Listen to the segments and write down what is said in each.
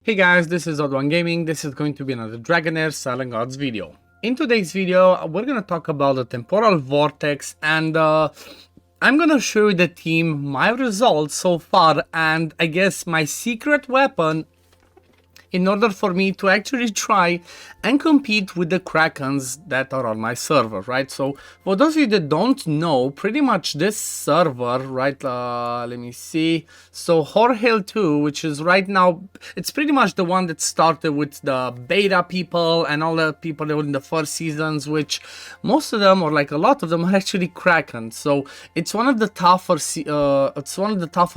Hey guys, this is OddOneGaming. This is going to be another Dragonheir SilentGods video. In today's video, we're going to talk about the temporal vortex and I'm going to show you the team, my results so far, and I guess my secret weapon in order for me to actually try and compete with the Krakens that are on my server, right? So for those of you that don't know, pretty much this server, right, let me see, so Horhill 2, which is right now, it's pretty much the one that started with the beta people and all the people that were in the first seasons, which most of them, or like a lot of them, are actually Krakens. So it's one of the tougher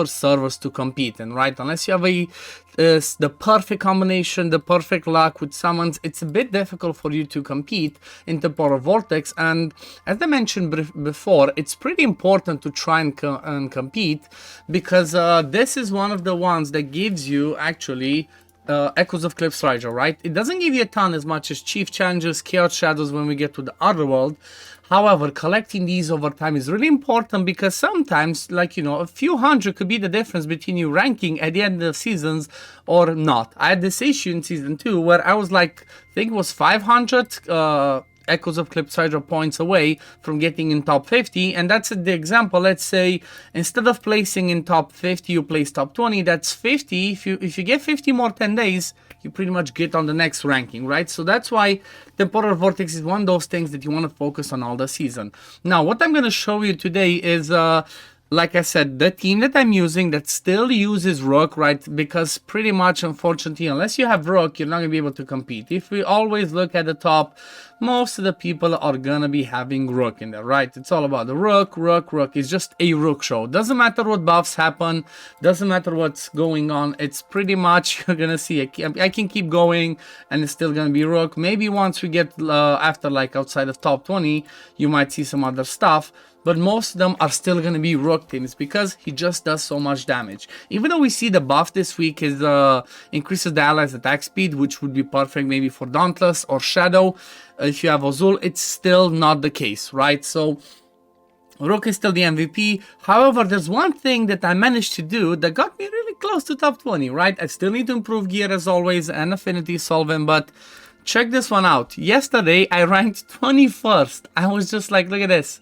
servers to compete in, right? Unless you have the perfect combination, the perfect luck with summons, it's a bit difficult for you to compete in temporal vortex. And as I mentioned before, it's pretty important to try and compete, because this is one of the ones that gives you actually Echoes of Cliff Strider, right? It doesn't give you a ton as much as Chief Challenges, Chaos Shadows when we get to the other world. However, collecting these over time is really important, because sometimes, like, you know, a few hundred could be the difference between you ranking at the end of seasons or not. I had this issue in season 2 where I was like, I think it was 500 Echoes of Cliff Strider points away from getting in top 50, and that's the example. Let's say instead of placing in top 50 you place top 20, that's 50. If you get 50 more 10 days, you pretty much get on the next ranking, right? So that's why temporal vortex is one of those things that you want to focus on all the season. Now what I'm going to show you today is like I said, the team that I'm using that still uses Rook, right? Because pretty much, unfortunately, unless you have Rook, you're not going to be able to compete. If we always look at the top, most of the people are going to be having Rook in there, right? It's all about the Rook. It's just a Rook show. Doesn't matter what buffs happen. Doesn't matter what's going on. It's pretty much, you're going to see, I can keep going and it's still going to be Rook. Maybe once we get after, like, outside of top 20, you might see some other stuff. But most of them are still going to be Rook teams, because he just does so much damage. Even though we see the buff this week is increases the allies attack speed, which would be perfect maybe for Dauntless or Shadow. If you have Azul, it's still not the case, right? So Rook is still the MVP. However, there's one thing that I managed to do that got me really close to top 20, right? I still need to improve gear as always and affinity solvent, but check this one out. Yesterday, I ranked 21st. I was just like, look at this.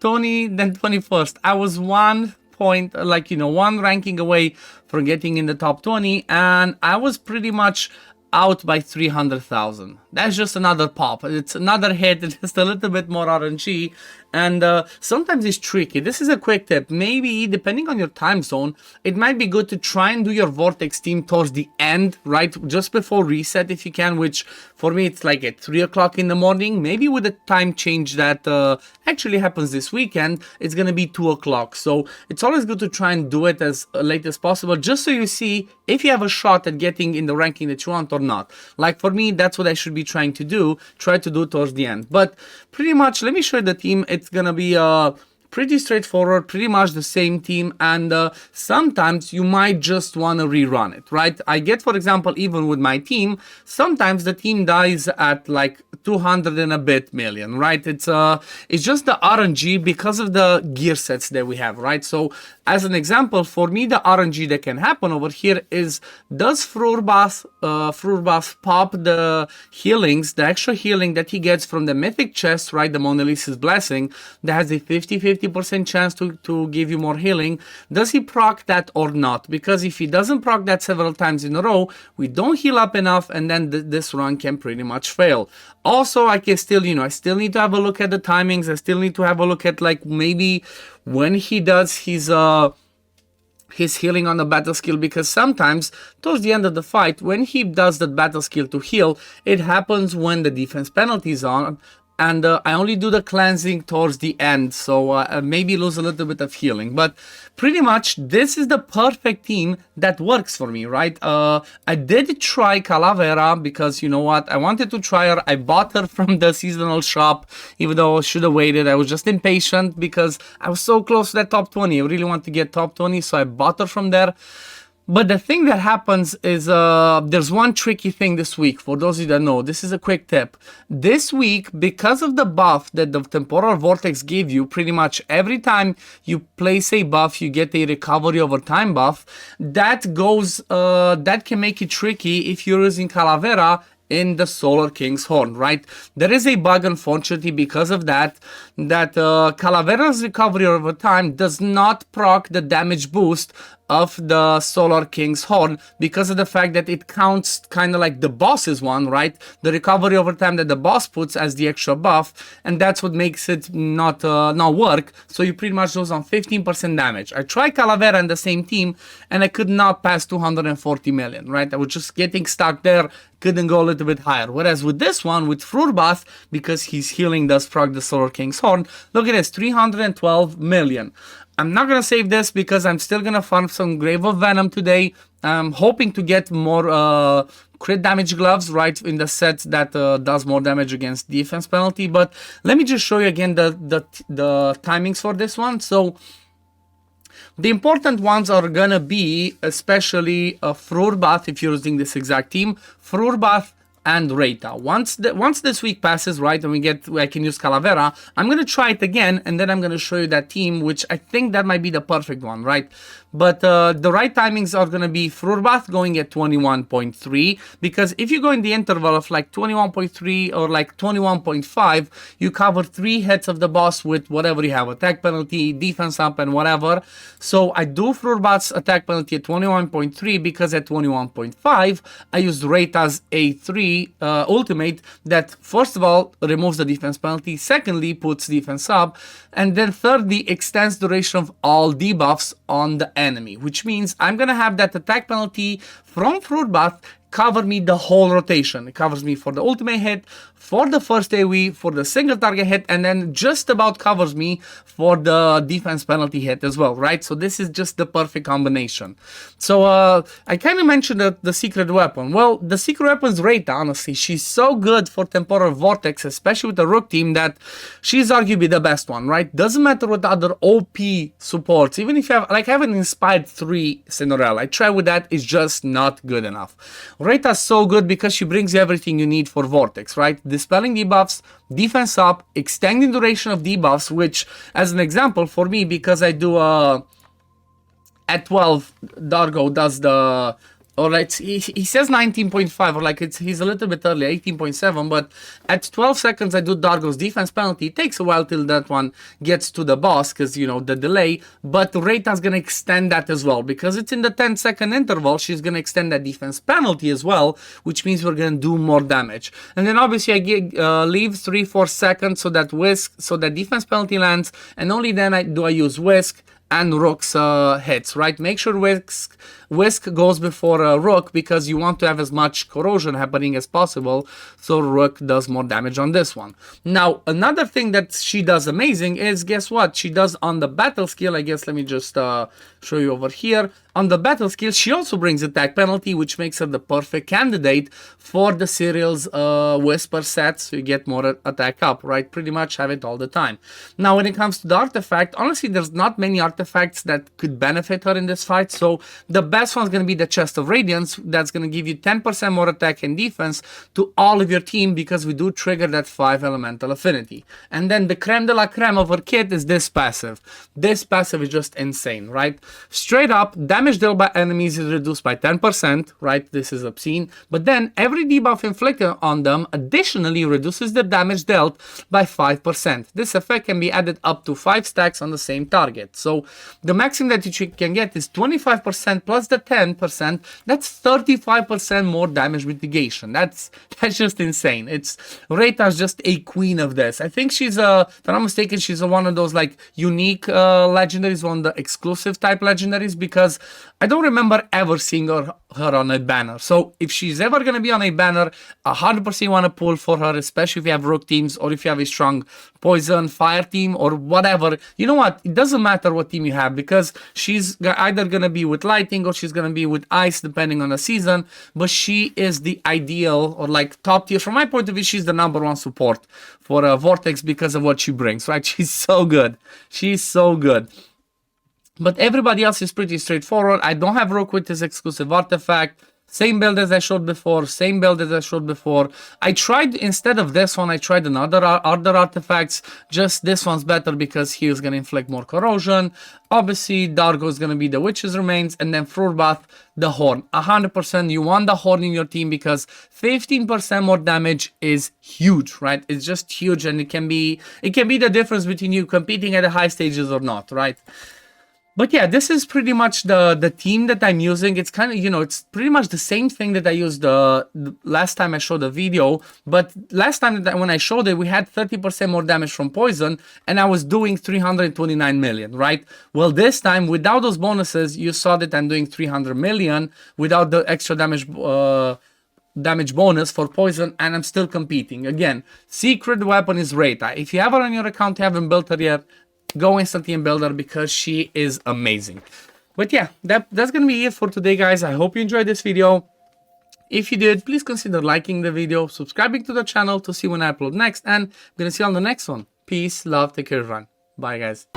20, then 21st. I was 1 point, like, you know, 1 ranking away from getting in the top 20, and I was pretty much out by 300,000. That's just another pop. It's another hit. It's just a little bit more RNG, and sometimes it's tricky. This is a quick tip. Maybe depending on your time zone, it might be good to try and do your Vortex team towards the end, right? Just before reset if you can, which for me it's like at 3 o'clock in the morning. Maybe with the time change that actually happens this weekend, it's gonna be 2 o'clock. So it's always good to try and do it as late as possible, just so you see if you have a shot at getting in the ranking that you want or not. Like for me, that's what I should be trying to do. Try to do towards the end. But pretty much, let me show you the team. It's gonna be pretty straightforward, pretty much the same team, and sometimes you might just want to rerun it, right? I get, for example, even with my team, sometimes the team dies at like 200 and a bit million, right? It's just the RNG because of the gear sets that we have, right? So as an example, for me, the RNG that can happen over here is, does Frurbas pop the healings, the extra healing that he gets from the mythic chest, right? The Mona Lisa's Blessing, that has a 50% chance to give you more healing. Does he proc that or not? Because if he doesn't proc that several times in a row, we don't heal up enough, and then this run can pretty much fail. Also, I can still, you know, I still need to have a look at the timings. I still need to have a look at, like, maybe when he does his healing on the battle skill, because sometimes towards the end of the fight, when he does that battle skill to heal, it happens when the defense penalty is on, and I only do the cleansing towards the end, so maybe lose a little bit of healing. But pretty much this is the perfect team that works for me, right? I did try Calavera because, you know what, I wanted to try her. I bought her from the seasonal shop, even though I should have waited. I was just impatient because I was so close to that top 20. I really want to get top 20, so I bought her from there. But the thing that happens is there's one tricky thing this week. For those of you that know, this is a quick tip. This week, because of the buff that the temporal vortex gave you, pretty much every time you place a buff, you get a recovery over time buff. That goes, that can make it tricky if you're using Calavera in the Solar King's Horn, right? There is a bug, unfortunately, because of that Calavera's recovery over time does not proc the damage boost of the Solar King's Horn because of the fact that it counts kind of like the boss's one, right? The recovery over time that the boss puts as the extra buff, and that's what makes it not work. So you pretty much lose on 15% damage. I tried Calavera in the same team, and I could not pass 240 million, right? I was just getting stuck there, couldn't go a little bit higher. Whereas with this one, with Frurbath, because he's healing does proc the Solar King's Horn, look at this, 312 million. I'm not going to save this because I'm still going to farm some Grave of Venom today. I'm hoping to get more crit damage gloves, right, in the set that does more damage against defense penalty. But let me just show you again the timings for this one. So the important ones are going to be especially Frurbath, if you're using this exact team, Frurbath and Reita. Once this week passes, right, and I can use Calavera, I'm going to try it again, and then I'm going to show you that team, which I think that might be the perfect one, right? But the right timings are going to be Frurbath going at 21.3, because if you go in the interval of like 21.3 or like 21.5, you cover 3 hits of the boss with whatever you have, attack penalty, defense up, and whatever. So I do Frurbath's attack penalty at 21.3 because at 21.5, I used Reita's A3 ultimate that, first of all, removes the defense penalty, secondly, puts defense up, and then thirdly, extends duration of all debuffs on the enemy, which means I'm gonna have that attack penalty from Frurbath cover me the whole rotation. It covers me for the ultimate hit, for the first AoE, for the single target hit, and then just about covers me for the defense penalty hit as well, right? So this is just the perfect combination. So I kind of mentioned the secret weapon. Well, the secret weapon is Reita, honestly. She's so good for temporal vortex, especially with the Rook team, that she's arguably the best one, right? Doesn't matter what the other OP supports. Even if you have, like, I have an Inspired 3 Cinderella. I try with that, it's just not good enough. Reita's so good because she brings you everything you need for Vortex, right? Dispelling debuffs, defense up, extending duration of debuffs, which, as an example, for me, because I do at 12, Dargo does the, or like, he says 19.5, or like he's a little bit early, 18.7, but at 12 seconds I do Dargo's defense penalty. It takes a while till that one gets to the boss, because, you know, the delay, but Reita's gonna extend that as well, because it's in the 10-second interval. She's gonna extend that defense penalty as well, which means we're gonna do more damage. And then obviously I leave 3-4 seconds so that defense penalty lands, and only then I use Whisk and Rook's hits, right? Make sure Whisk goes before Rook, because you want to have as much corrosion happening as possible, so Rook does more damage on this one. Now, another thing that she does amazing is, guess what? She does on the battle skill, I guess, let me just show you over here. On the battle skill, she also brings attack penalty, which makes her the perfect candidate for the Serial's Whisper set, so you get more attack up, right? Pretty much have it all the time. Now, when it comes to the artifact, honestly, there's not many artifacts that could benefit her in this fight, so the best one's going to be the Chest of Radiance. That's going to give you 10% more attack and defense to all of your team, because we do trigger that 5 elemental affinity. And then the creme de la creme of her kit is this passive. This passive is just insane, right? Straight up, damage dealt by enemies is reduced by 10%, right? This is obscene. But then every debuff inflicted on them additionally reduces their damage dealt by 5%. This effect can be added up to 5 stacks on the same target. So the maximum that you can get is 25% plus the 10%. That's 35% more damage mitigation. That's just insane. Reita's just a queen of this. I think she's if I'm not mistaken, she's one of those like unique legendaries, one of the exclusive type legendaries, because I don't remember ever seeing her on a banner. So if she's ever going to be on a banner, 100% want to pull for her, especially if you have Rook teams, or if you have a strong poison, fire team, or whatever. You know what? It doesn't matter what team you have, because she's either going to be with lighting or she's going to be with ice, depending on the season. But she is the ideal, or like top tier. From my point of view, she's the #1 support for Vortex because of what she brings, right? She's so good. She's so good. But everybody else is pretty straightforward. I don't have Rook with his exclusive artifact. Same build as I showed before. Same build as I showed before. I tried, instead of this one, I tried other artifacts. Just this one's better because he is going to inflict more corrosion. Obviously, Dargo is going to be the Witch's Remains. And then Frurbath, the Horn. 100% you want the Horn in your team because 15% more damage is huge, right? It's just huge, and it can be the difference between you competing at the high stages or not, right? But yeah, this is pretty much the team that I'm using. It's kind of, you know, it's pretty much the same thing that I used the last time I showed the video. But last time when I showed it, we had 30% more damage from poison, and I was doing 329 million, right? Well, this time, without those bonuses, you saw that I'm doing 300 million without the extra damage bonus for poison, and I'm still competing. Again, secret weapon is Reta. If you have her on your account, you haven't built her yet, go instantly and build her because she is amazing. But yeah, that's gonna be it for today, guys. I hope you enjoyed this video. If you did, please consider liking the video, subscribing to the channel to see when I upload next, and I'm gonna see you on the next one. Peace, love, take care, everyone. Bye, guys.